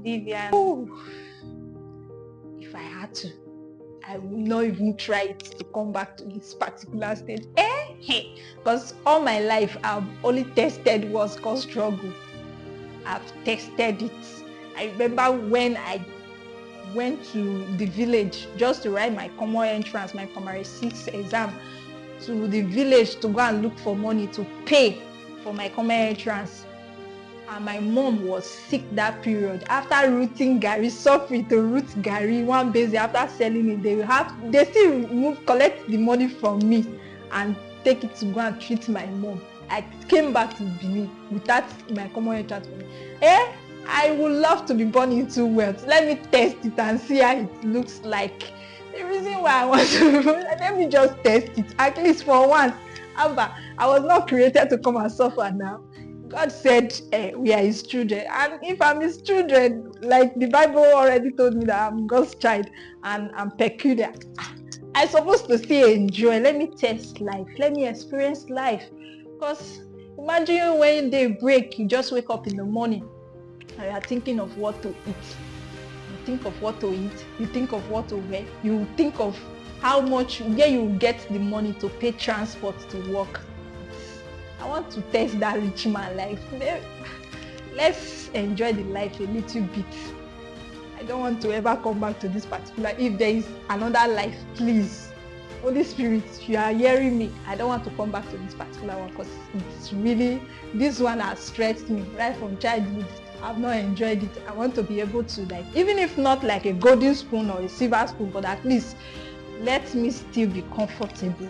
Vivian. Oh, if I had to, I would not even try it to come back to this particular stage. Because all my life I've only tested what's called struggle. I've tested it. I remember when I went to the village just to write my common entrance, my primary 6 exam, to the village to go and look for money to pay for my common entrance. And my mom was sick that period. After rooting Gary, suffering to root Gary, one basic, after selling it, they still collect the money from me and take it to go and treat my mom. I came back to Benin without my common entrance money. I would love to be born into wealth. Let me test it and see how it looks like. The reason why I want to, let me just test it, at least for once. Abba, I was not created to come and suffer now. God said we are his children, and if I'm his children, like the Bible already told me that I'm God's child and I'm peculiar, I'm supposed to still enjoy. Let me test life, let me experience life. Because imagine when they break, you just wake up in the morning and you are thinking of what to eat. You think of what to eat, you think of what to wear, you think of how much, where you get the money to pay transport to work. I want to test that rich man life. Let's enjoy the life a little bit. I don't want to ever come back to this particular. If there is another life, please, Holy Spirit, if you are hearing me, I don't want to come back to this particular one, because it's really, this one has stressed me right from childhood. I've not enjoyed it. I want to be able to, like, even if not like a golden spoon or a silver spoon, but at least let me still be comfortable.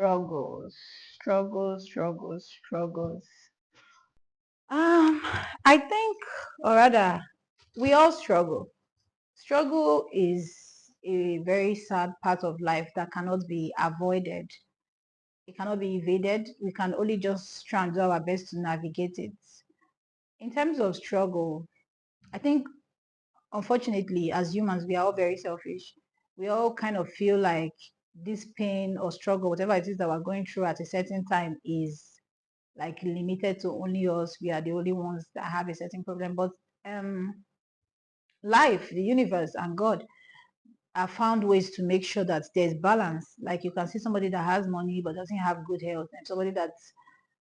Struggles, struggles, struggles, struggles. I think, or rather, we all struggle. Struggle is a very sad part of life that cannot be avoided. It cannot be evaded. We can only just try and do our best to navigate it. In terms of struggle, I think, unfortunately, as humans, we are all very selfish. We all kind of feel like this pain or struggle, whatever it is that we're going through at a certain time, is like limited to only us. We are the only ones that have a certain problem. But life, the universe, and God have found ways to make sure that there's balance. Like you can see somebody that has money but doesn't have good health, and somebody that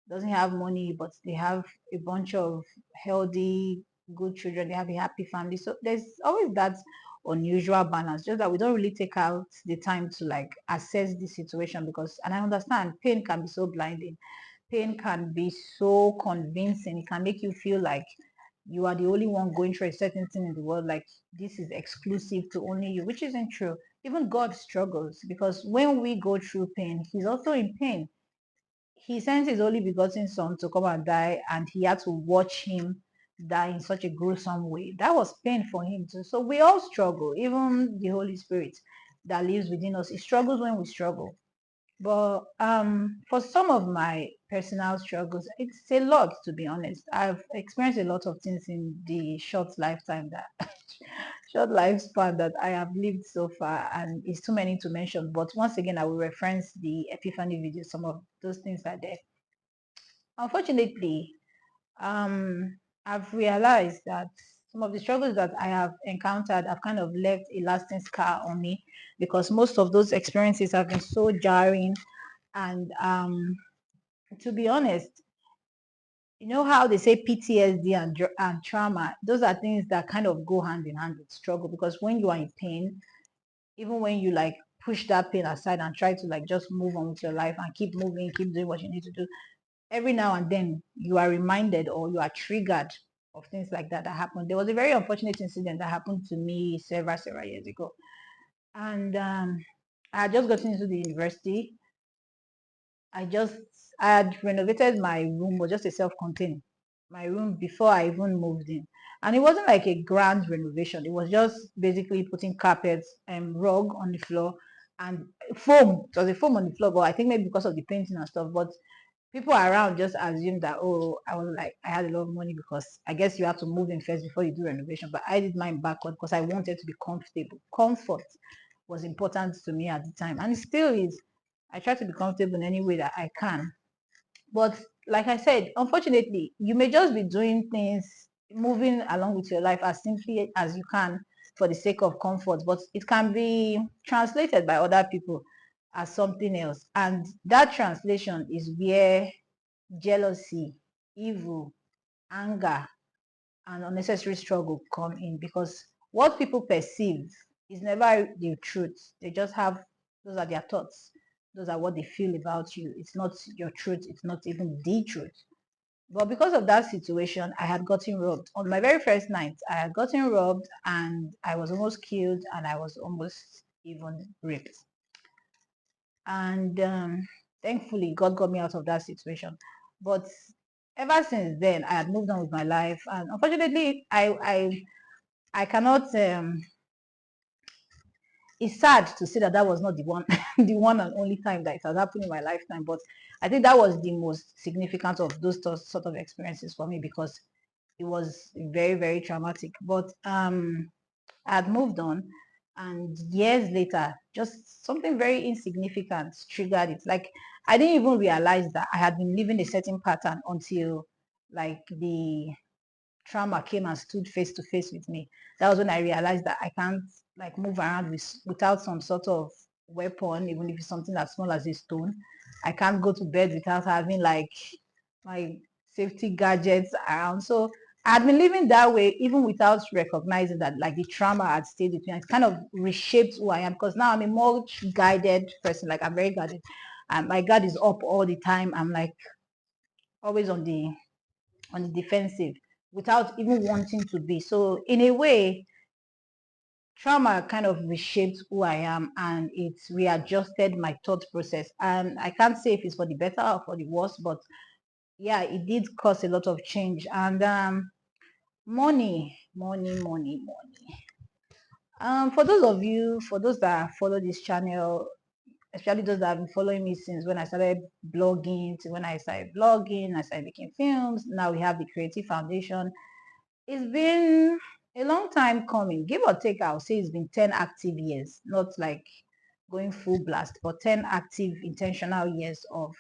doesn't have money but they have a bunch of healthy, good children. They have a happy family. So there's always that unusual balance. Just that we don't really take out the time to like assess the situation, because, and I understand, pain can be so blinding. Pain can be so convincing. It can make you feel like you are the only one going through a certain thing in the world, like this is exclusive to only you, which isn't true. Even God struggles, because when we go through pain, he's also in pain. He sent his only begotten son to come and die, and he had to watch him die in such a gruesome way. That was pain for him too. So we all struggle. Even the Holy Spirit that lives within us, he struggles when we struggle. But for some of my personal struggles, it's a lot, to be honest. I've experienced a lot of things in the short lifetime that short lifespan that I have lived so far, and it's too many to mention. But once again, I will reference the Epiphany video. Some of those things are there. Unfortunately, I've realized that some of the struggles that I have encountered have kind of left a lasting scar on me, because most of those experiences have been so jarring. And to be honest, you know how they say PTSD and trauma, those are things that kind of go hand in hand with struggle, because when you are in pain, even when you like push that pain aside and try to like just move on with your life and keep moving, keep doing what you need to do, every now and then you are reminded or you are triggered of things like that that happened. There was a very unfortunate incident that happened to me several years ago. And I had just gotten into the university. I I had renovated my room, was just a self-contained my room before I even moved in. And it wasn't like a grand renovation. It was just basically putting carpets and rug on the floor and foam. It was a foam on the floor, but I think maybe because of the painting and stuff. But people around just assumed that, oh, I was like, I had a lot of money because I guess you have to move in first before you do renovation. But I did mine backward because I wanted to be comfortable. Comfort was important to me at the time, and it still is. I try to be comfortable in any way that I can. But like I said, unfortunately, you may just be doing things, moving along with your life as simply as you can for the sake of comfort, but it can be translated by other people as something else. And that translation is where jealousy, evil, anger, and unnecessary struggle come in, because what people perceive is never the truth. They just have, those are their thoughts. Those are what they feel about you. It's not your truth. It's not even the truth. But because of that situation, I had gotten robbed. On my very first night, I had gotten robbed and I was almost killed and I was almost even raped. And thankfully, God got me out of that situation. But ever since then, I had moved on with my life. And unfortunately, I cannot it's sad to say that that was not the one the one and only time that it has happened in my lifetime, but I think that was the most significant of those sort of experiences for me, because it was very, very traumatic. But I had moved on, and years later, just something very insignificant triggered it. Like, I didn't even realize that I had been living a certain pattern until like the trauma came and stood face to face with me. That was when I realized that I can't like move around without some sort of weapon, even if it's something as small as a stone. I can't go to bed without having like my safety gadgets around. So I had been living that way even without recognizing that like the trauma had stayed with me. It kind of reshaped who I am, because now I'm a more guided person. Like, I'm very guided. And my guard is up all the time. I'm like always on the defensive without even wanting to be. So in a way, trauma kind of reshaped who I am, and it's readjusted my thought process. And I can't say if it's for the better or for the worse, but yeah, it did cause a lot of change. And money. For those that follow this channel, especially those that have been following me since when I started blogging, to when I started blogging, I started making films. Now we have the Creative Foundation. It's been a long time coming. Give or take, I'll say it's been 10 active years, not like going full blast, but 10 active intentional years of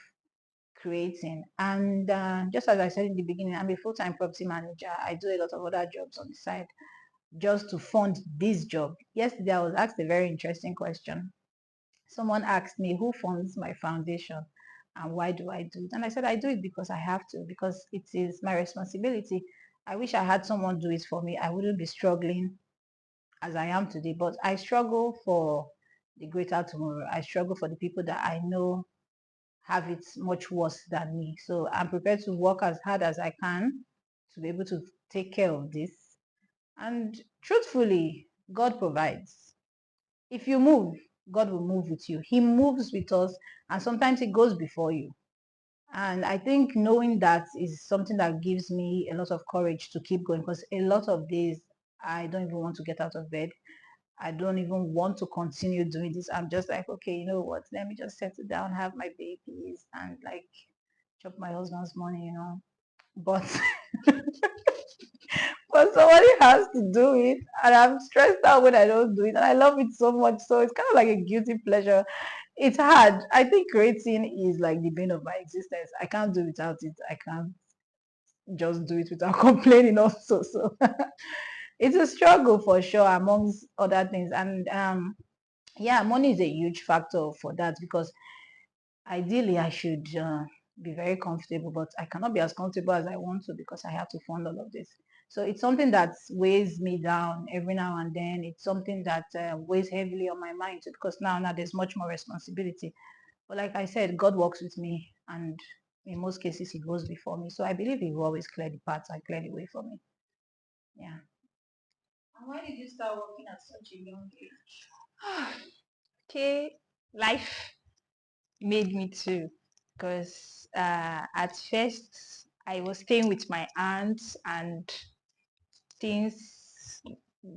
creating. And just as I said in the beginning, I'm a full-time property manager. I do a lot of other jobs on the side just to fund this job. Yesterday, I was asked a very interesting question. Someone asked me, who funds my foundation and why do I do it? And I said, I do it because I have to, because it is my responsibility. I wish I had someone do it for me. I wouldn't be struggling as I am today, but I struggle for the greater tomorrow. I struggle for the people that I know have it much worse than me. So I'm prepared to work as hard as I can to be able to take care of this. And truthfully, God provides. If you move, God will move with you. He moves with us, and sometimes He goes before you. And I think knowing that is something that gives me a lot of courage to keep going, because a lot of days I don't even want to get out of bed. I don't even want to continue doing this. I'm just like, okay, you know what? Let me just settle down, have my babies, and like chop my husband's money, But but somebody has to do it, and I'm stressed out when I don't do it, and I love it so much. So it's kind of like a guilty pleasure. It's hard. I think creating is like the bane of my existence. I can't do without it. I can't just do it without complaining also. So it's a struggle for sure, amongst other things. And yeah, money is a huge factor for that, because ideally I should be very comfortable, but I cannot be as comfortable as I want to, because I have to fund all of this. So it's something that weighs me down every now and then. It's something that weighs heavily on my mind too, because now there's much more responsibility. But like I said, God works with me, and in most cases He goes before me. So I believe He will always clear the path and clear the way for me. Yeah. And why did you start working at such a young age? Okay, life made me to. because at first I was staying with my aunt and things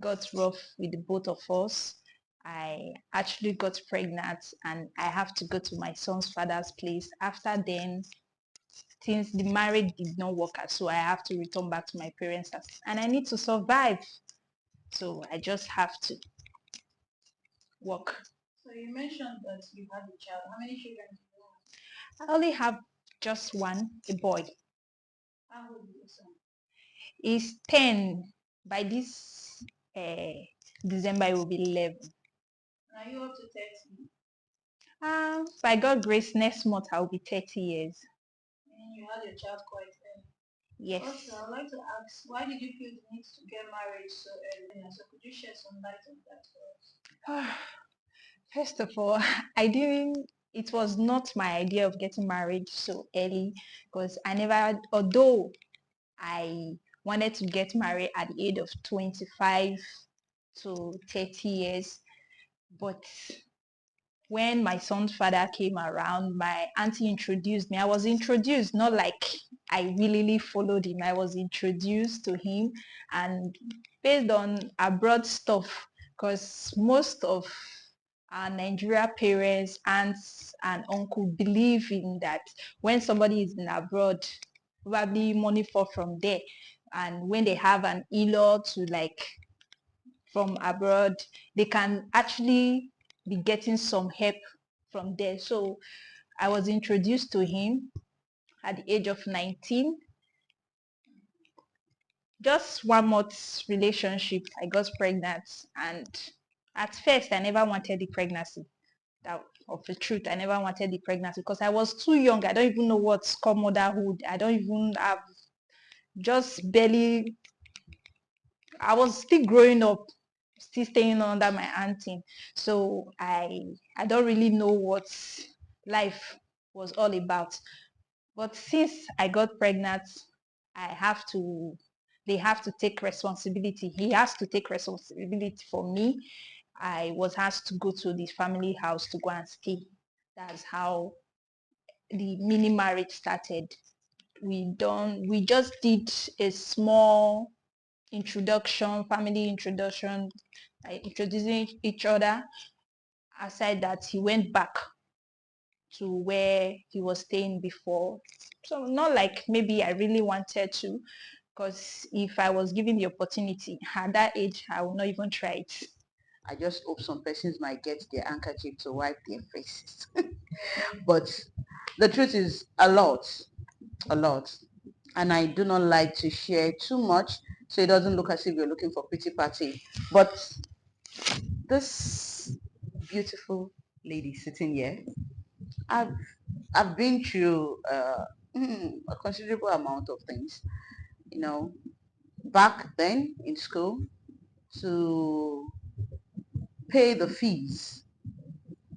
got rough with the both of us. I actually got pregnant and I have to go to my son's father's place. After then, since the marriage did not work out, so I have to return back to my parents' house and I need to survive. So I just have to work. So you mentioned that you had a child. How many children do you have? I only have just one, a boy. How old is your son? He's 10. By this December, it will be 11. Are you up to 30? By God grace, next month I'll be 30 years. And you had your child quite early. Yes. Also, I'd like to ask, why did you feel the need to get married so early? So could you shed some light on that for us? First of all, I didn't, it was not my idea of getting married so early because I never, although I wanted to get married at the age of 25 to 30 years, but when my son's father came around, my auntie introduced me. I was introduced, not like I willingly followed him. I was introduced to him and based on abroad stuff, because most of our Nigeria parents, aunts and uncle believe in that when somebody is in abroad, probably money fall from there. And when they have an in-law to like from abroad, they can actually be getting some help from there. So I was introduced to him at the age of 19. Just 1 month relationship, I got pregnant. And at first, I never wanted the pregnancy. That of the truth, I never wanted the pregnancy because I was too young. I don't even know what's called motherhood. I don't even have just barely I was still growing up, still staying under my auntie. So I don't really know what life was all about. But since I got pregnant, I have to they have to take responsibility. He has to take responsibility for me. I was asked to go to the family house to go and stay. That's how the mini marriage started. We just did a small introduction, family introduction, introducing each other. Aside that, he went back to where he was staying before. So not like maybe I really wanted to, because if I was given the opportunity at that age, I would not even try it. I just hope some persons might get their handkerchief to wipe their faces. But the truth is a lot, a lot. And I do not like to share too much so it doesn't look as if you're looking for pity party. But this beautiful lady sitting here, I've I've been through a considerable amount of things. You know, back then in school to pay the fees,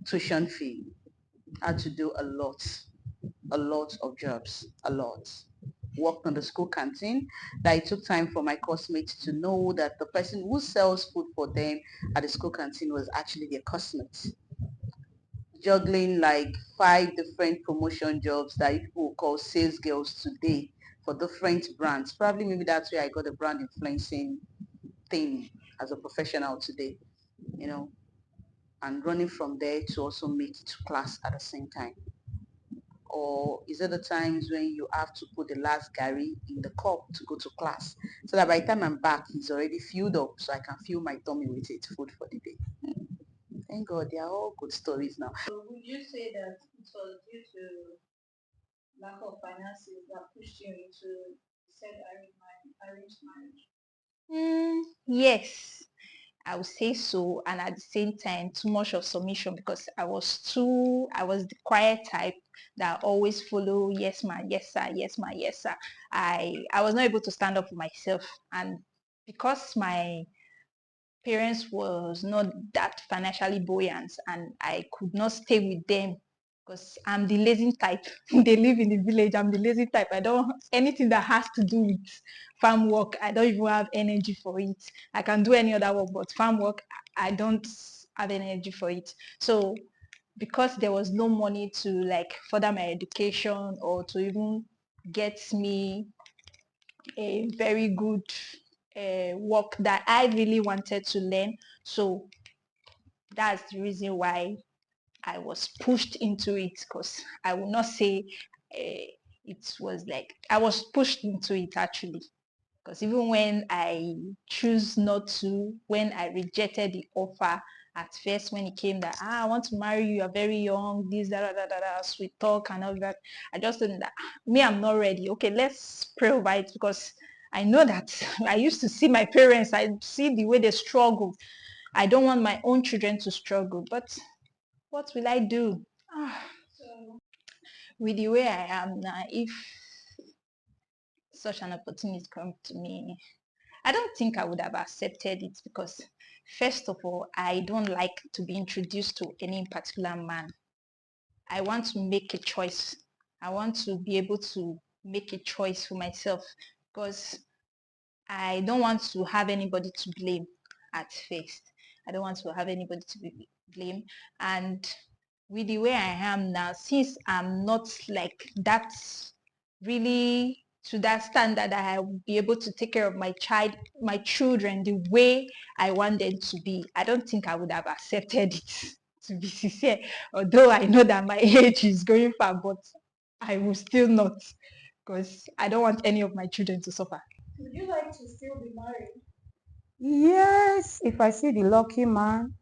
tuition fee, I had to do a lot of jobs, a lot. Worked on the school canteen, that it took time for my classmates to know that the person who sells food for them at the school canteen was actually their classmates. Juggling like 5 different promotion jobs that people will call sales girls today for different brands. Probably maybe that's where I got the brand influencing thing as a professional today, you know, and running from there to also make it to class at the same time. Or is it the times when you have to put the last Gary in the cup to go to class so that by the time I'm back, he's already filled up so I can fill my tummy with it, food for the day. Thank God, they are all good stories now. So would you say that it was due to lack of finances that pushed you into said arranged marriage? Yes, I would say so. And at the same time, too much of submission because I was the quiet type that always follow, yes, ma, yes, sir, yes, ma, yes, sir. I was not able to stand up for myself. And because my parents was not that financially buoyant and I could not stay with them because I'm the lazy type. They live in the village. I'm the lazy type. I don't anything that has to do with farm work. I don't even have energy for it. I can do any other work, but farm work, I don't have energy for it. So because there was no money to like further my education or to even get me a very good work that I really wanted to learn. So that's the reason why I was pushed into it, because I will not say it was like I was pushed into it actually. Because even when I choose not to, when I rejected the offer at first, when it came that I want to marry you, you're very young, this, sweet talk and all that, I just told them that me, I'm not ready. Okay, let's pray over it, because I know that I used to see my parents, I see the way they struggle. I don't want my own children to struggle, but what will I do? So With the way I am now, if such an opportunity comes to me, I don't think I would have accepted it, because first of all, I don't like to be introduced to any particular man. I want to make a choice. I want to be able to make a choice for myself, because I don't want to have anybody to blame at first. I don't want to have anybody to be blame. And with the way I am now, since I'm not like that really to that standard that I will be able to take care of my children the way I want them to be, I don't think I would have accepted it, to be sincere. Although I know that my age is going far, but I will still not, because I don't want any of my children to suffer. would you like to still be married? Yes, if I see the lucky man,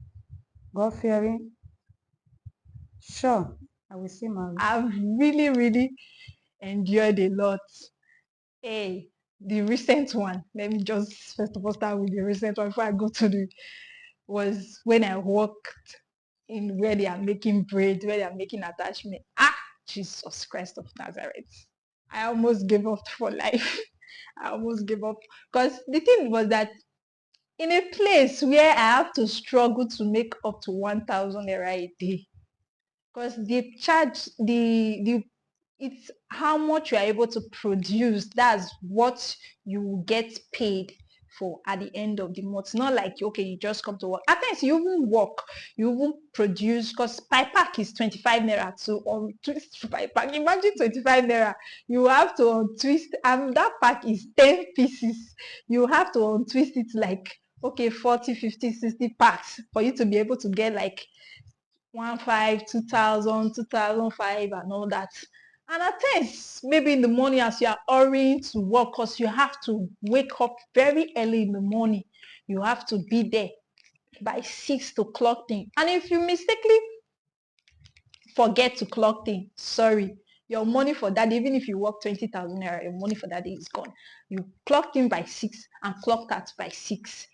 God-fearing, sure, I will still marry. I've really, really enjoyed a lot. Hey, the recent one, let me just first of all start with the recent one before I go to the, was when I worked in where they are making braids, where they are making attachment. Jesus Christ of Nazareth. I almost gave up for life. I almost gave up, because the thing was that in a place where I have to struggle to make up to 1,000 naira a day, because they charge the it's how much you are able to produce. That's what you will get paid for at the end of the month. It's not like, okay, you just come to work. At times you even work, you even produce, because per pack is 25 naira to untwist per pack. Imagine 25 naira. You have to untwist, and that pack is 10 pieces. You have to untwist it like, okay, 40, 50, 60 packs for you to be able to get like 1,500, 2,000, 2,500 and all that. And at times, maybe in the morning as you are hurrying to work, because you have to wake up very early in the morning. You have to be there by 6 to clock in. And if you mistakenly forget to clock in, sorry, your money for that, even if you work 20,000 naira, your money for that day is gone. You clocked in by 6 and clocked out by 6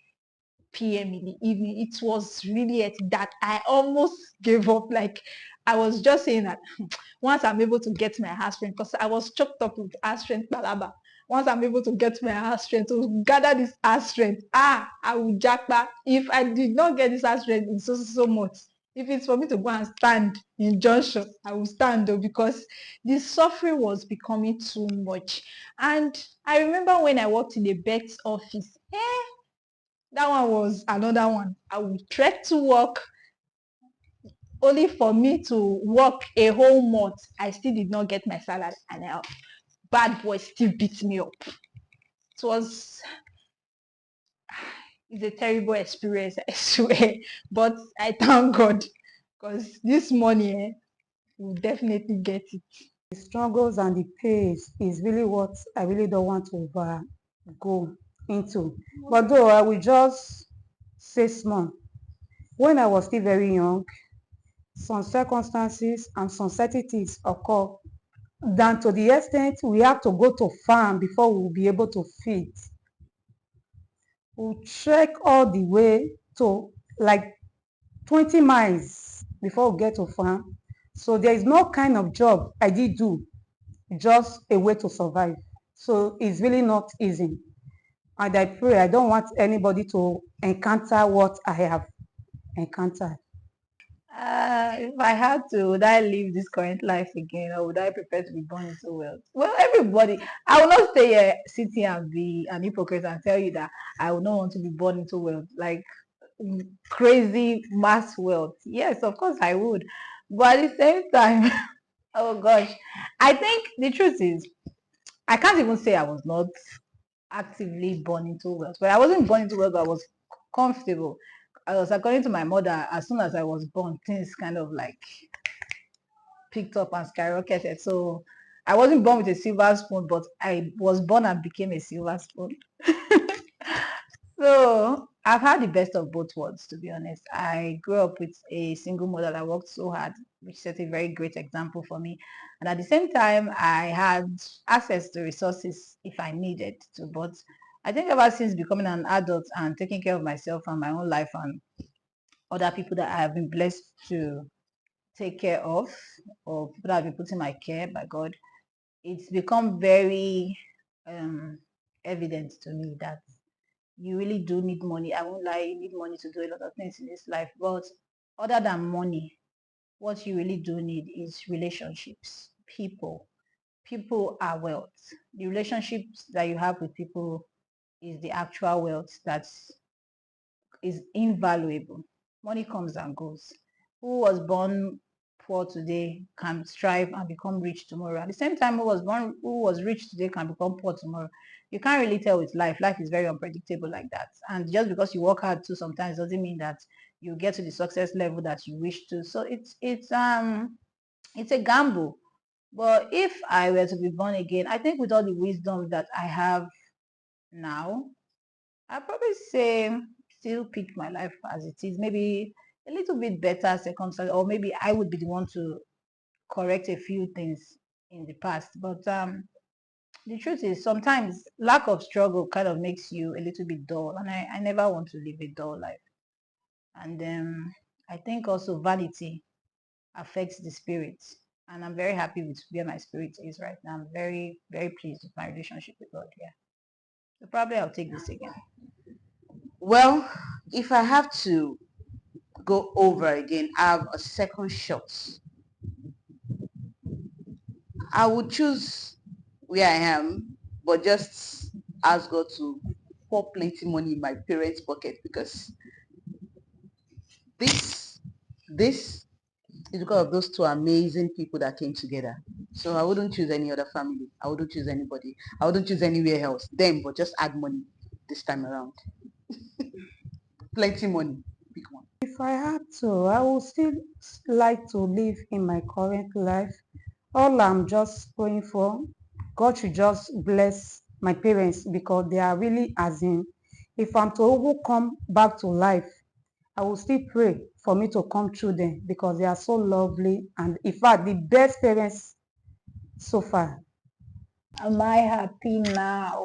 p.m. in the evening. It was really at that I almost gave up. Like, I was just saying that once I'm able to get my house rent, because I was choked up with house rent balaba. Once I'm able to get my house rent, to gather this house rent, I will jackpot. If I did not get this house rent in so much, if it's for me to go and stand in junction, I will stand though, because the suffering was becoming too much. And I remember when I worked in a vet's office, that one was another one. I would trek to work only for me to work a whole month. I still did not get my salary, and bad boy still beat me up. It was, it's a terrible experience, I swear. But I thank God, because this money, we'll definitely get it. The struggles and the pace is really what I really don't want to go into. But though I will just say small. When I was still very young, some circumstances and some certainties occur, than to the extent we have to go to farm before we will be able to feed. We'll trek all the way to like 20 miles before we get to farm. So there is no kind of job I did do, just a way to survive. So it's really not easy. And I pray I don't want anybody to encounter what I have encountered. If I had to, would I live this current life again, or would I prepare to be born into wealth? Well, everybody, I will not stay here, sit here and be an hypocrite and tell you that I would not want to be born into wealth, like crazy mass wealth. Yes, of course I would. But at the same time, oh gosh, I think the truth is, I can't even say I was not actively born into wealth, but I wasn't born into wealth, but I was comfortable. I was, according to my mother, as soon as I was born, things kind of like picked up and skyrocketed. So I wasn't born with a silver spoon, but I was born and became a silver spoon. So I've had the best of both worlds, to be honest. I grew up with a single mother that worked so hard, which set a very great example for me. And at the same time, I had access to resources if I needed to. But I think ever since becoming an adult and taking care of myself and my own life and other people that I have been blessed to take care of, or people that have been put in my care by God, it's become very um, evident to me that you really do need money. I won't lie, you need money to do a lot of things in this life. But other than money, what you really do need is relationships, people. People are wealth. The relationships that you have with people is the actual wealth that is invaluable. Money comes and goes. Who was born poor today can strive and become rich tomorrow. At the same time, who was rich today can become poor tomorrow. You can't really tell with life. Life is very unpredictable like that. And just because you work hard too sometimes doesn't mean that you get to the success level that you wish to. So it's a gamble. But if I were to be born again, I think with all the wisdom that I have now, I'd probably say still pick my life as it is. Maybe a little bit better circumstance, or maybe I would be the one to correct a few things in the past. But the truth is sometimes lack of struggle kind of makes you a little bit dull. And I never want to live a dull life. And I think also vanity affects the spirit. And I'm very happy with where my spirit is right now. I'm very, very pleased with my relationship with God. Yeah. So probably I'll take this again. Well, if I have to go over again, I have a second shot. I would choose where I am, but just ask God to pour plenty money in my parents' pocket, because this is because of those two amazing people that came together. So I wouldn't choose any other family. I wouldn't choose anybody. I wouldn't choose anywhere else. Them, but just add money this time around. Plenty money. Big one. If I had to, I would still like to live in my current life. All I'm just praying for, God should just bless my parents because they are really as in, if I'm to ever come back to life, I will still pray for me to come through them because they are so lovely and in fact the best parents so far. Am I happy now?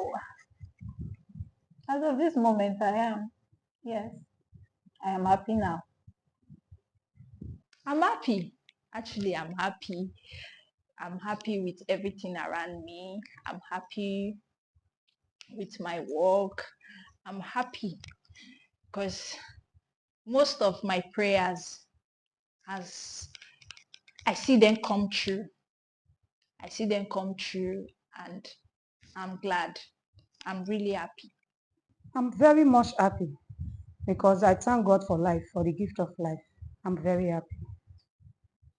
As of this moment, I am. Yes, I am happy now. I'm happy. Actually, I'm happy. I'm happy with everything around me. I'm happy with my work. I'm happy because most of my prayers, as I see them come true. I see them come true and I'm glad. I'm really happy. I'm very much happy because I thank God for life, for the gift of life. I'm very happy.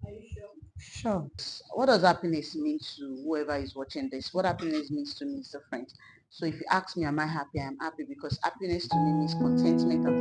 Are you sure? Sure. What does happiness mean to whoever is watching this? What happiness means to me is different. So if you ask me, am I happy? I'm happy because happiness to me means contentment and